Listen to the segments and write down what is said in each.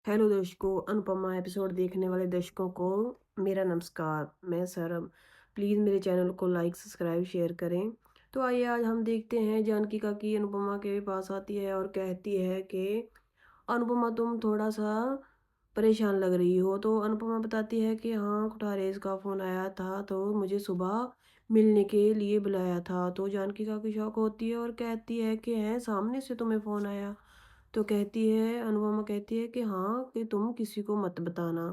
Hello दर्शकों, Anupama episode देखने वाले दर्शकों को मेरा नमस्कार। मैं सरम। प्लीज़ मेरे चैनल को लाइक सब्सक्राइब शेयर करें। तो आइए आज हम देखते हैं जानकी काकी अनुपमा के पास आती है और कहती है कि अनुपमा तुम थोड़ा सा परेशान लग रही हो। तो अनुपमा बताती है कि हाँ, कुठारेस का फ़ोन आया था तो मुझे सुबह मिलने के लिए बुलाया था। तो जानकी काकी शॉक होती है और कहती है कि हैं सामने से तुम्हें फ़ोन आया। तो कहती है अनुपमा कहती है कि हाँ, कि तुम किसी को मत बताना।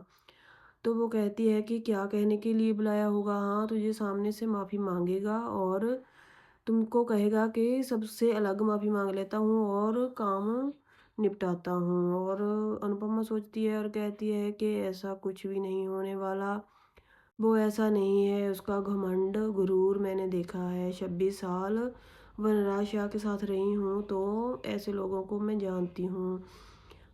तो वो कहती है कि क्या कहने के लिए बुलाया होगा? हाँ, तुझे सामने से माफ़ी माँगेगा और तुमको कहेगा कि सबसे अलग माफ़ी माँग लेता हूँ और काम निपटाता हूँ। और अनुपमा सोचती है और कहती है कि ऐसा कुछ भी नहीं होने वाला। वो ऐसा नहीं है, उसका घमंड, गुरूर मैंने देखा है। 26 साल वनराज शाह के साथ रही हूँ, तो ऐसे लोगों को मैं जानती हूँ।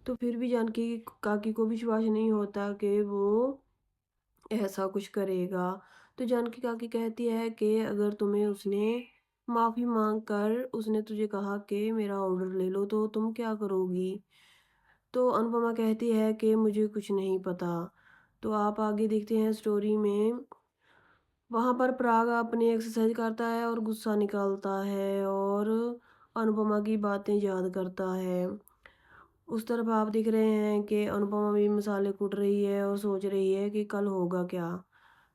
तो फिर भी जानकी काकी को विश्वास नहीं होता कि वो ऐसा कुछ करेगा। तो जानकी काकी कहती है कि अगर तुम्हें उसने माफ़ी माँग कर उसने तुझे कहा कि मेरा ऑर्डर ले लो, तो तुम क्या करोगी? तो अनुपमा कहती है कि मुझे कुछ नहीं पता। तो आप आगे देखते हैं स्टोरी में, वहाँ पर पराग अपनी एक्सरसाइज करता है और गुस्सा निकालता है और अनुपमा की बातें याद करता है। उस तरफ आप देख रहे हैं कि अनुपमा भी मसाले कूट रही है और सोच रही है कि कल होगा क्या।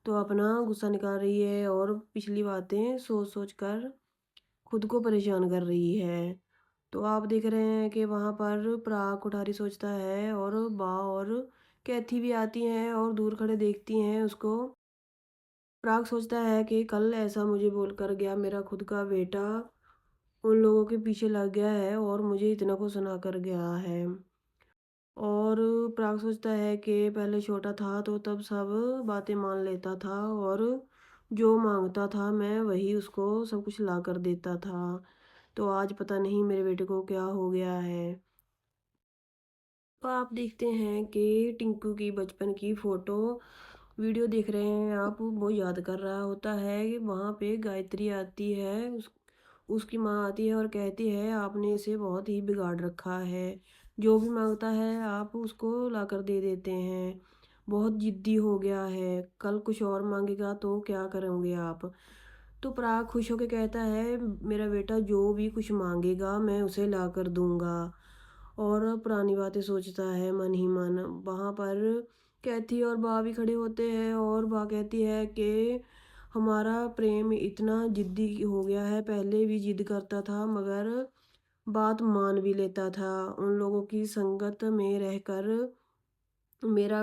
तो अपना गुस्सा निकाल रही है और पिछली बातें सोच सोच कर खुद को परेशान कर रही है। तो आप देख रहे हैं कि वहाँ पर पराग कुठारी सोचता है और बा और कैथी भी आती हैं और दूर खड़े देखती हैं उसको। पराग सोचता है कि कल ऐसा मुझे बोलकर गया, मेरा खुद का बेटा उन लोगों के पीछे लग गया है और मुझे इतना को सुना कर गया है। और पराग सोचता है कि पहले छोटा था तो तब सब बातें मान लेता था और जो मांगता था मैं वही उसको सब कुछ ला कर देता था। तो आज पता नहीं मेरे बेटे को क्या हो गया है। तो आप देखते हैं कि टिंकू की बचपन की फ़ोटो वीडियो देख रहे हैं आप, वो याद कर रहा होता है कि वहाँ पे गायत्री आती है, उसकी माँ आती है और कहती है आपने इसे बहुत ही बिगाड़ रखा है। जो भी माँगता है आप उसको लाकर दे देते हैं। बहुत ज़िद्दी हो गया है, कल कुछ और माँगेगा तो क्या करोगे आप? तो पराग खुश होके कहता है मेरा बेटा जो भी कुछ माँगेगा मैं उसे लाकर दूँगा। और पुरानी बातें सोचता है मन ही मन। वहाँ पर कैथी और बा भी खड़े होते हैं और बा कहती है कि हमारा प्रेम इतना ज़िद्दी हो गया है, पहले भी ज़िद करता था मगर बात मान भी लेता था। उन लोगों की संगत में रहकर मेरा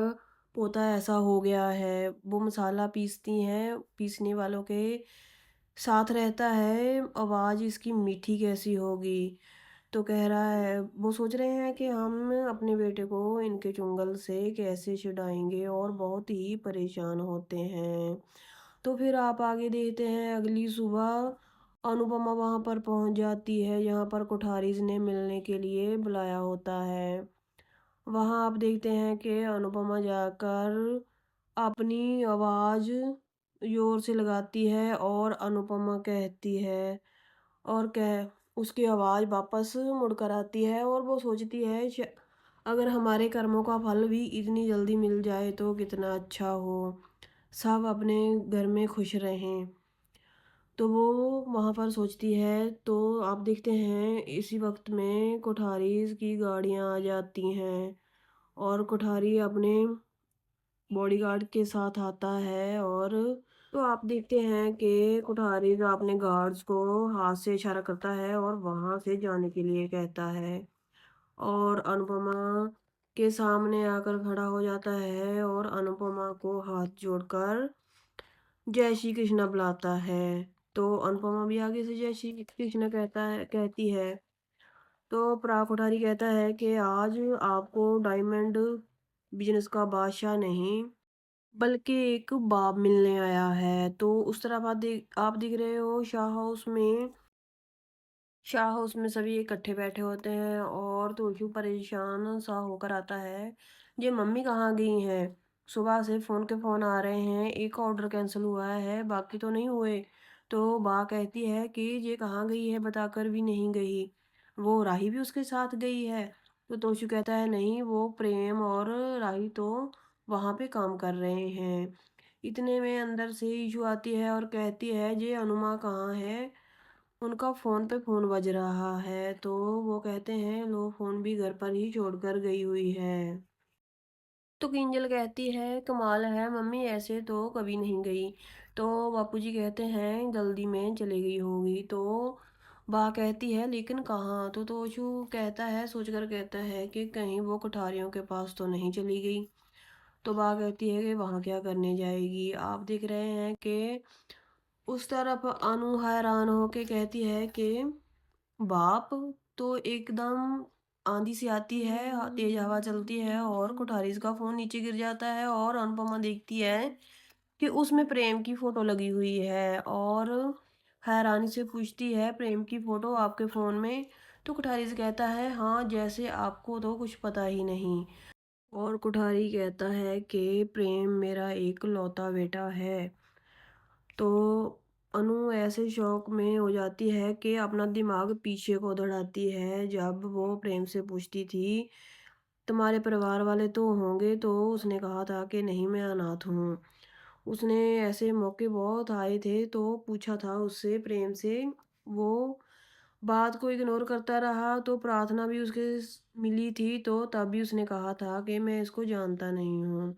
पोता ऐसा हो गया है, वो मसाला पीसती हैं, पीसने वालों के साथ रहता है, आवाज़ इसकी मीठी कैसी होगी। तो कह रहा है वो सोच रहे हैं कि हम अपने बेटे को इनके चुंगल से कैसे छुड़ाएँगे और बहुत ही परेशान होते हैं। तो फिर आप आगे देखते हैं अगली सुबह अनुपमा वहाँ पर पहुँच जाती है जहाँ पर कोठारीज़ ने मिलने के लिए बुलाया होता है। वहाँ आप देखते हैं कि अनुपमा जाकर अपनी आवाज़ ज़ोर से लगाती है और अनुपमा कहती है और कह उसकी आवाज़ वापस मुड़कर आती है और वो सोचती है अगर हमारे कर्मों का फल भी इतनी जल्दी मिल जाए तो कितना अच्छा हो, सब अपने घर में खुश रहें। तो वो वहाँ पर सोचती है। तो आप देखते हैं इसी वक्त में कोठारीज़ की गाड़ियाँ आ जाती हैं और कोठारी अपने बॉडीगार्ड के साथ आता है और तो आप देखते हैं कि कोठारी जो अपने गार्ड्स को हाथ से इशारा करता है और वहाँ से जाने के लिए कहता है और अनुपमा के सामने आकर खड़ा हो जाता है और अनुपमा को हाथ जोड़कर जय श्री कृष्णा बुलाता है। तो अनुपमा भी आगे से जय श्री कृष्णा कहती है। तो पराग कोठारी कहता है कि आज आपको डायमंड बिजनेस का बादशाह नहीं बल्कि एक बाब मिलने आया है। तो उस तरफ आप दिख रहे हो शाह हाउस में सभी इकट्ठे बैठे होते हैं और तुलसी परेशान सा होकर आता है, ये मम्मी कहाँ गई हैं? सुबह से फ़ोन के फ़ोन आ रहे हैं, एक ऑर्डर कैंसिल हुआ है बाकी तो नहीं हुए। तो बा कहती है कि ये कहाँ गई है बताकर भी नहीं गई, वो राही भी उसके साथ गई है। तो तोशु कहता है नहीं, वो प्रेम और राही तो वहाँ पे काम कर रहे हैं। इतने में अंदर से ईशु आती है और कहती है ये अनुमा कहाँ है? उनका फ़ोन पे फ़ोन बज रहा है, तो वो कहते हैं लो फ़ोन भी घर पर ही छोड़कर गई हुई है। तो किंजल कहती है कमाल है मम्मी, ऐसे तो कभी नहीं गई। तो बापूजी कहते हैं जल्दी में चली गई होगी। तो बा कहती है लेकिन कहाँ? तो तोशु कहता है सोचकर कहता है कि कहीं वो कोठारियों के पास तो नहीं चली गई। तो बा कहती है कि वहाँ क्या करने जाएगी? आप देख रहे हैं कि उस तरफ अनु हैरान होके कहती है कि बाप, तो एकदम आंधी सी आती है, तेज हवा चलती है और कोठारीज का फोन नीचे गिर जाता है और अनुपमा देखती है कि उसमें प्रेम की फोटो लगी हुई है और हैरानी से पूछती है प्रेम की फोटो आपके फोन में? तो कोठारी कहता है हाँ, जैसे आपको तो कुछ पता ही नहीं। और कोठारी कहता है कि प्रेम मेरा एक लौता बेटा है। तो अनु ऐसे शौक में हो जाती है कि अपना दिमाग पीछे को दौड़ाती है। जब वो प्रेम से पूछती थी तुम्हारे परिवार वाले तो होंगे, तो उसने कहा था कि नहीं, मैं अनाथ हूँ। उसने ऐसे मौके बहुत आए थे तो पूछा था उससे प्रेम से। वो बात को इग्नोर करता रहा तो प्रार्थना भी मिली थी, तो तब भी उसने कहा था कि मैं इसको जानता नहीं हूँ।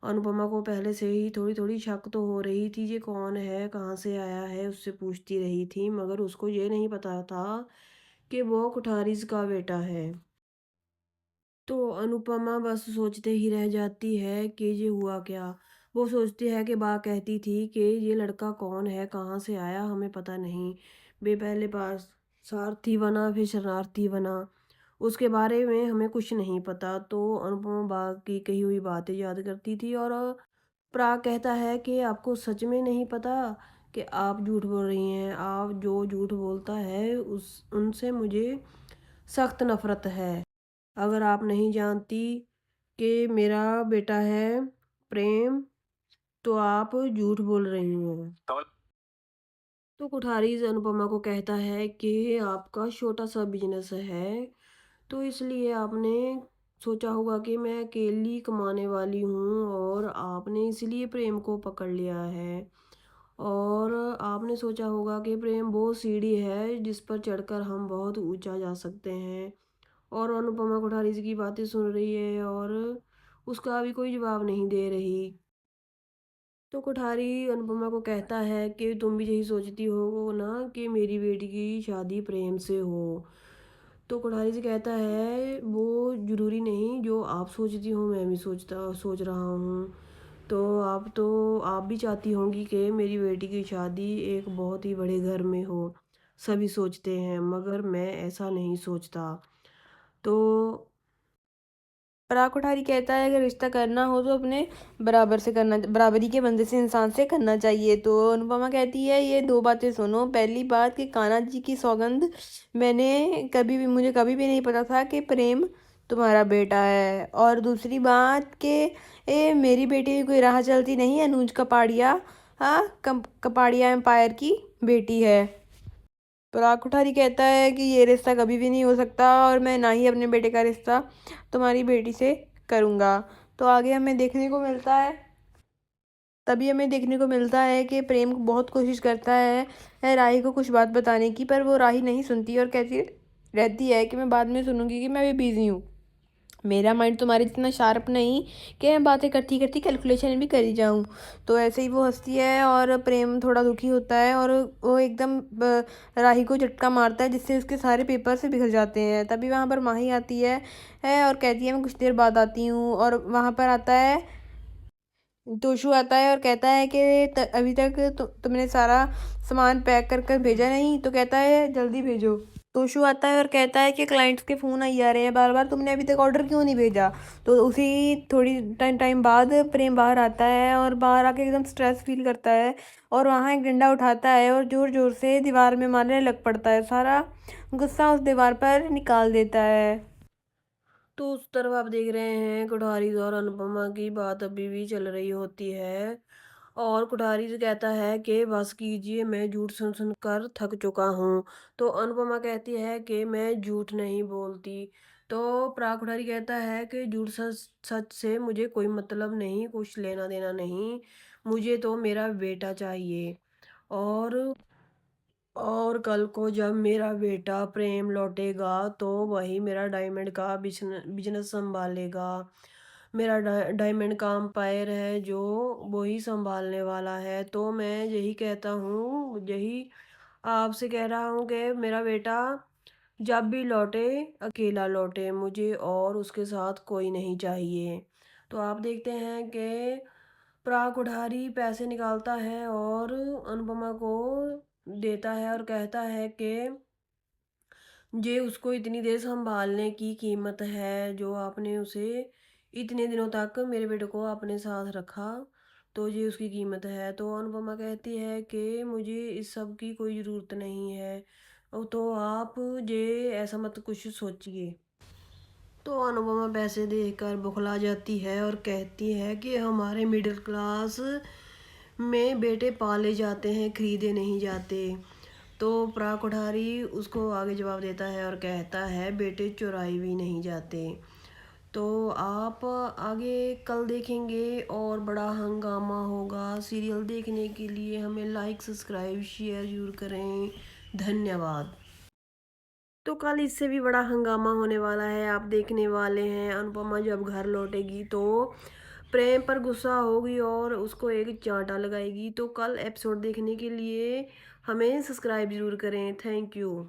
अनुपमा को पहले से ही थोड़ी थोड़ी शक तो हो रही थी, ये कौन है, कहाँ से आया है, उससे पूछती रही थी, मगर उसको ये नहीं पता था कि वो कुठारिस का बेटा है। तो अनुपमा बस सोचते ही रह जाती है कि ये हुआ क्या। वो सोचती है कि बा कहती थी कि ये लड़का कौन है, कहाँ से आया, हमें पता नहीं। वे पहले पास सारथी बना, फिर शरणार्थी बना, उसके बारे में हमें कुछ नहीं पता। तो अनुपमा बा की कही हुई बातें याद करती थी और प्राग कहता है कि आपको सच में नहीं पता कि आप झूठ बोल रही हैं। आप जो झूठ बोलता है उस उनसे मुझे सख्त नफरत है। अगर आप नहीं जानती कि मेरा बेटा है प्रेम, तो आप झूठ बोल रही हैं। तो कुठारी अनुपमा को कहता है कि आपका छोटा सा बिजनेस है, तो इसलिए आपने सोचा होगा कि मैं अकेली कमाने वाली हूँ और आपने इसलिए प्रेम को पकड़ लिया है। और आपने सोचा होगा कि प्रेम वो सीढ़ी है जिस पर चढ़कर हम बहुत ऊंचा जा सकते हैं। और अनुपमा कोठारी की बातें सुन रही है और उसका भी कोई जवाब नहीं दे रही। तो कोठारी अनुपमा को कहता है कि तुम भी यही सोचती हो ना कि मेरी बेटी की शादी प्रेम से हो। तो कोठारी से कहता है वो जरूरी नहीं, जो आप सोचती हो मैं भी सोच रहा हूँ। तो आप भी चाहती होंगी कि मेरी बेटी की शादी एक बहुत ही बड़े घर में हो, सभी सोचते हैं, मगर मैं ऐसा नहीं सोचता। तो पराग कोठारी कहता है अगर रिश्ता करना हो तो अपने बराबर से करना, बराबरी के बंधे से इंसान से करना चाहिए। तो अनुपमा कहती है ये दो बातें सुनो। पहली बात कि कान्हा जी की सौगंध, मुझे कभी भी नहीं पता था कि प्रेम तुम्हारा बेटा है। और दूसरी बात कि मेरी बेटी भी कोई राह चलती नहीं, अनुज कपाड़िया, हाँ, कपाड़िया एम्पायर की बेटी है। पराग कोठारी कहता है कि ये रिश्ता कभी भी नहीं हो सकता और मैं ना ही अपने बेटे का रिश्ता तुम्हारी बेटी से करूँगा। तो आगे हमें देखने को मिलता है, तभी हमें देखने को मिलता है कि प्रेम बहुत कोशिश करता है राही को कुछ बात बताने की, पर वो राही नहीं सुनती और कहती रहती है कि मैं बाद में सुनूंगी, कि मैं अभी बिजी हूँ। मेरा माइंड तुम्हारे जितना शार्प नहीं कि मैं बातें करती करती कैलकुलेशन भी करी जाऊँ। तो ऐसे ही वो हंसती है और प्रेम थोड़ा दुखी होता है और वो एकदम राही को झटका मारता है जिससे उसके सारे पेपर से बिखर जाते हैं। तभी वहाँ पर माही आती है और कहती है मैं कुछ देर बाद आती हूँ। और वहाँ पर आता है तोशु, आता है और कहता है कि अभी तक तुमने सारा सामान पैक कर कर भेजा नहीं? तो कहता है जल्दी भेजो। तोशु आता है और कहता है कि क्लाइंट्स के फ़ोन आई जा रहे हैं बार बार, तुमने अभी तक ऑर्डर क्यों नहीं भेजा? तो उसी थोड़ी टाइम बाद प्रेम बाहर आता है और बाहर आके एकदम स्ट्रेस फील करता है और वहाँ एक डंडा उठाता है और ज़ोर ज़ोर से दीवार में मारने लग पड़ता है, सारा गुस्सा उस दीवार पर निकाल देता है। तो उस तरफ आप देख रहे हैं कोठारी और अनुपमा की बात अभी भी चल रही होती है और कोठारी से कहता है कि बस कीजिए, मैं झूठ सुन सुन कर थक चुका हूँ। तो अनुपमा कहती है कि मैं झूठ नहीं बोलती, तो पराग कुठारी कहता है कि झूठ सच सच से मुझे कोई मतलब नहीं, कुछ लेना देना नहीं, मुझे तो मेरा बेटा चाहिए। और कल को जब मेरा बेटा प्रेम लौटेगा तो वही मेरा डायमंड का बिजनेस संभालेगा। मेरा डायमंड का अंपायर है जो वही संभालने वाला है। तो मैं यही कहता हूँ, यही आपसे कह रहा हूँ कि मेरा बेटा जब भी लौटे अकेला लौटे, मुझे और उसके साथ कोई नहीं चाहिए। तो आप देखते हैं कि पराग कुठारी पैसे निकालता है और अनुपमा को देता है और कहता है कि ये उसको इतनी देर संभालने की कीमत है, जो आपने उसे इतने दिनों तक मेरे बेटे को अपने साथ रखा, तो ये उसकी कीमत है। तो अनुपमा कहती है कि मुझे इस सब की कोई ज़रूरत नहीं है, तो आप ये ऐसा मत कुछ सोचिए। तो अनुपमा पैसे देकर बौखला जाती है और कहती है कि हमारे मिडिल क्लास में बेटे पाले जाते हैं, खरीदे नहीं जाते। तो पराग कुठारी उसको आगे जवाब देता है और कहता है बेटे चुराए भी नहीं जाते। तो आप आगे कल देखेंगे और बड़ा हंगामा होगा। सीरियल देखने के लिए हमें लाइक सब्सक्राइब शेयर ज़रूर करें। धन्यवाद। तो कल इससे भी बड़ा हंगामा होने वाला है, आप देखने वाले हैं। अनुपमा जब घर लौटेगी तो प्रेम पर गुस्सा होगी और उसको एक चांटा लगाएगी। तो कल एपिसोड देखने के लिए हमें सब्सक्राइब ज़रूर करें। Thank you.